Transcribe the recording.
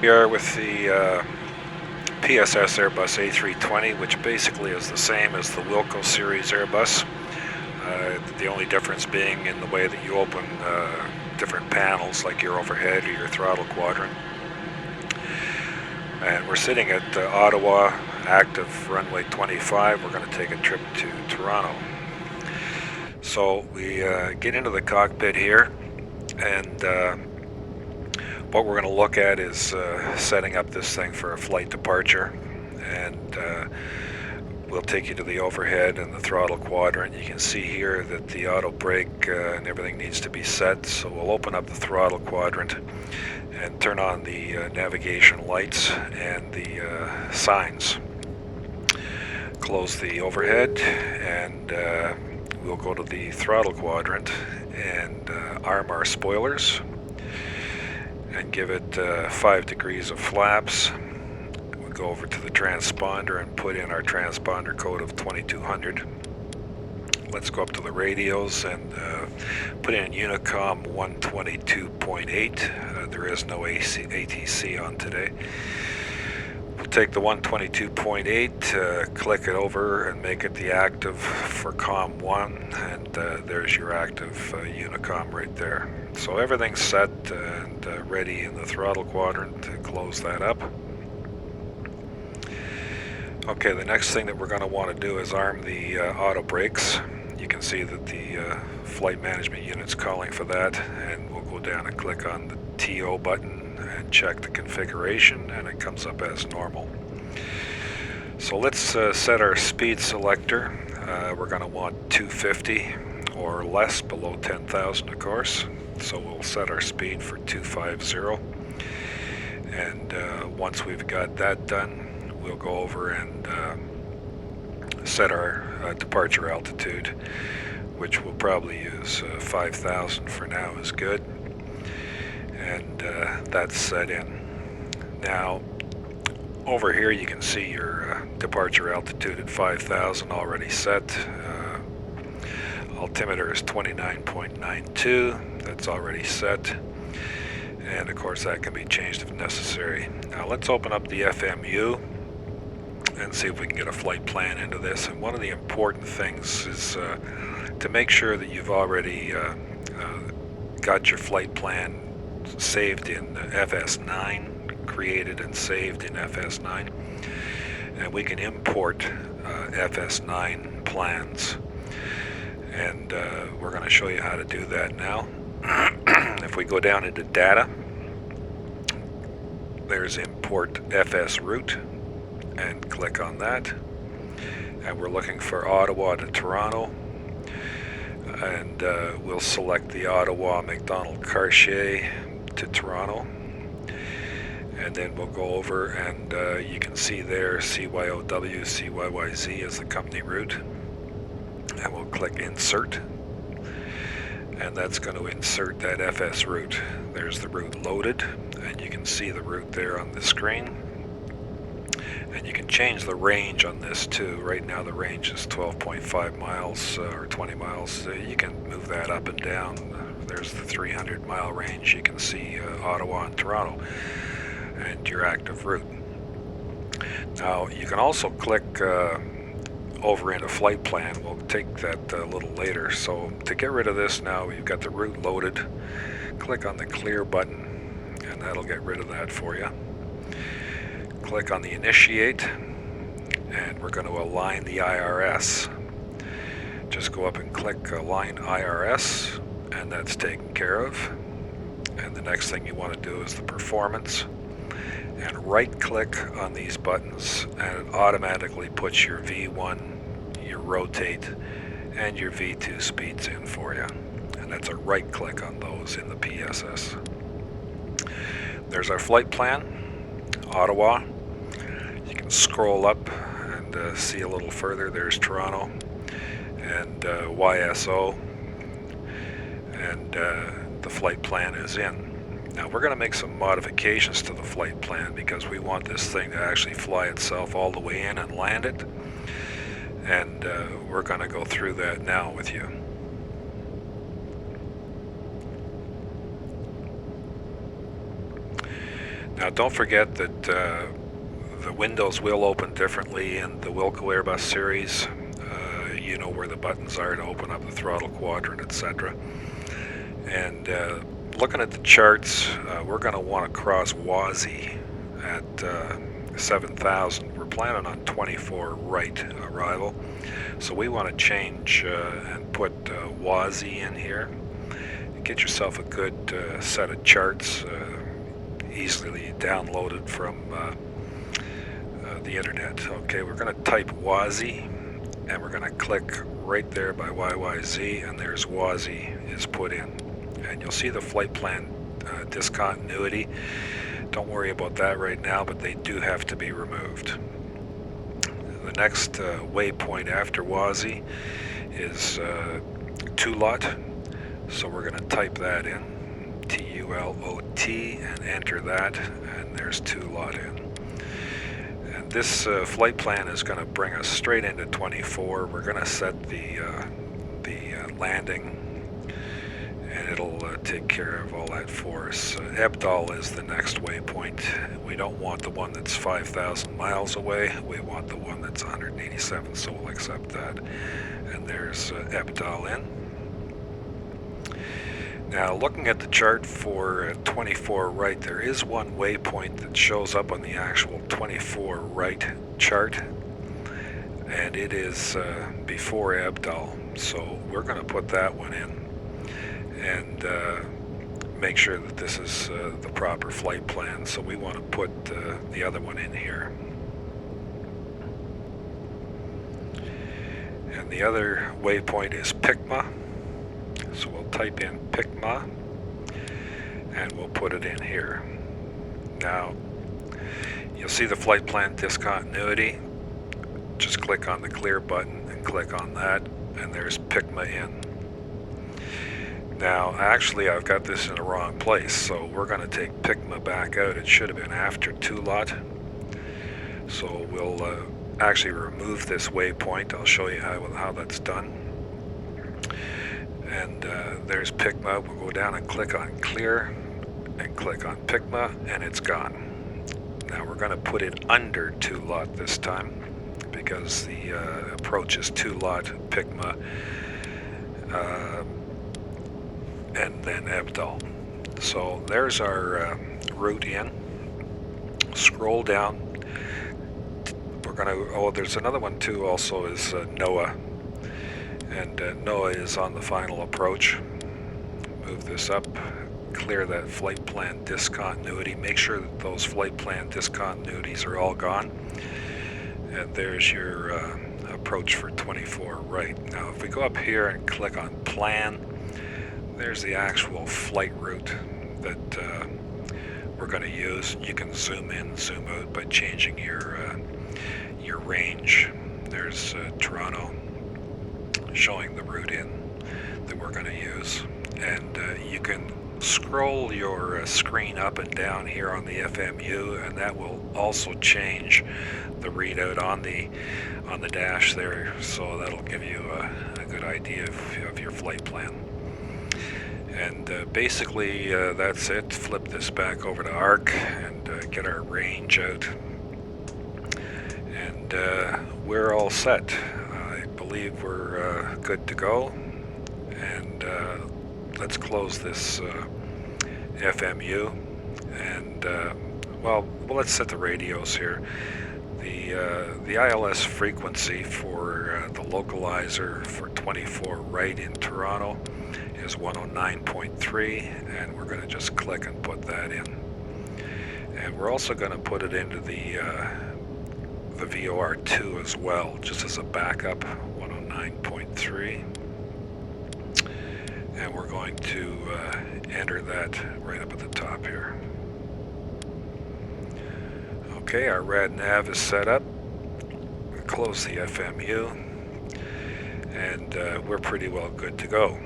We are with the PSS Airbus A320, which basically is the same as the Wilco series Airbus. The only difference being in the way that you open different panels, like your overhead or your throttle quadrant. And we're sitting at Ottawa, active runway 25. We're going to take a trip to Toronto. So we get into the cockpit here, and what we're going to look at is setting up this thing for a flight departure. And we'll take you to the overhead and the throttle quadrant. You can see here that the auto brake and everything needs to be set. So we'll open up the throttle quadrant and turn on the navigation lights and the signs. Close the overhead, and we'll go to the throttle quadrant and arm our spoilers and give it 5 degrees of flaps. We'll go over to the transponder and put in our transponder code of 2200. Let's go up to the radios and put in Unicom 122.8. There is no ATC on today. We'll take the 122.8, click it over and make it the active for COM 1, and there's your active Unicom right there. So everything's set and ready in the throttle quadrant to close that up. Okay, the next thing that we're going to want to do is arm the auto brakes. You can see that the flight management unit's calling for that, and we'll go down and click on the TO button and check the configuration, and it comes up as normal. So let's set our speed selector. We're going to want 250 or less, below 10,000 of course. So we'll set our speed for 250, and once we've got that done, we'll go over and set our departure altitude, which we'll probably use 5,000 for now is good, and that's set in. Now over here you can see your departure altitude at 5,000 already set. Altimeter is 29.92, that's already set, and of course that can be changed if necessary. Now let's open up the FMU and see if we can get a flight plan into this. And one of the important things is to make sure that you've already got your flight plan saved in FS9, created and saved in FS9, and we can import FS9 plans, and we're going to show you how to do that now. If we go down into data, there's import FS route, and click on that, and we're looking for Ottawa to Toronto, and we'll select the Ottawa McDonald Cartier to Toronto, and then we'll go over and you can see there CYOW, CYYZ is the company route, and we'll click insert, and that's going to insert that FS route. There's the route loaded, and you can see the route there on the screen. And you can change the range on this too. Right now the range is 12.5 miles or 20 miles. You can move that up and down. There's the 300 mile range. You can see Ottawa and Toronto and your active route. Now you can also click over into flight plan. We'll take that a little later. So to get rid of this now, you've got the route loaded. Click on the clear button and that'll get rid of that for you. Click on the initiate, and we're going to align the IRS. Just go up and click align IRS, and that's taken care of. And the next thing you want to do is the performance, and right click on these buttons, and it automatically puts your V1, your rotate, and your V2 speeds in for you. And that's a right click on those in the PSS. There's our flight plan, Ottawa. You can scroll up and see a little further. There's Toronto and YSO, and the flight plan is in. Now we're going to make some modifications to the flight plan because we want this thing to actually fly itself all the way in and land it, and we're going to go through that now with you. Now don't forget that the windows will open differently in the Wilco Airbus series. You know where the buttons are to open up the throttle quadrant, etc. And looking at the charts, we're going to want to cross CYYZ at 7,000. We're planning on 24 right arrival, so we want to change and put CYYZ in here. Get yourself a good set of charts, easily downloaded from the internet. Okay, we're going to type CYYZ, and we're going to click right there by CYYZ, and there's CYYZ is put in. And you'll see the flight plan discontinuity. Don't worry about that right now, but they do have to be removed. The next waypoint after CYYZ is TULOT, so we're going to type that in, TULOT, and enter that, and there's TULOT in. And this flight plan is going to bring us straight into 24. We're going to set the landing, and it'll take care of all that for us. Ebdal is the next waypoint. We don't want the one that's 5,000 miles away. We want the one that's 187, so we'll accept that. And there's Ebdal in. Now, looking at the chart for 24 right, there is one waypoint that shows up on the actual 24 right chart, and it is before Ebdal. So we're going to put that one in and make sure that this is the proper flight plan. So we want to put the other one in here. And the other waypoint is PICMA. So we'll type in PICMA and we'll put it in here. Now, you'll see the flight plan discontinuity. Just click on the clear button and click on that, and there's PICMA in. Now, actually, I've got this in the wrong place, so we're going to take PICMA back out. It should have been after TULOT. So we'll actually remove this waypoint. I'll show you how that's done. And there's PICMA. We'll go down and click on clear and click on PICMA, and it's gone. Now we're going to put it under TULOT this time because the approach is TULOT, PICMA, and then Ebdal. So there's our route in. Scroll down. We're going to, there's another one too also, is NOAA. And NOAA is on the final approach. Move this up, clear that flight plan discontinuity. Make sure that those flight plan discontinuities are all gone. And there's your approach for 24 right. Now if we go up here and click on plan, there's the actual flight route that we're going to use. You can zoom in, zoom out by changing your range. There's Toronto, showing the route in that we're going to use. And you can scroll your screen up and down here on the FMU, and that will also change the readout on the dash there, so that'll give you a good idea of your flight plan. And basically that's it. Flip this back over to ARC and get our range out, and we're all set. I believe we're good to go, and let's close this FMU, and well, let's set the radios here. The ILS frequency for the localizer for 24 right in Toronto is 109.3, and we're going to just click and put that in. And we're also going to put it into the VOR2 as well, just as a backup, 109.3. And we're going to enter that right up at the top here. Okay, our rad nav is set up. We'll close the FMU, and we're pretty well good to go.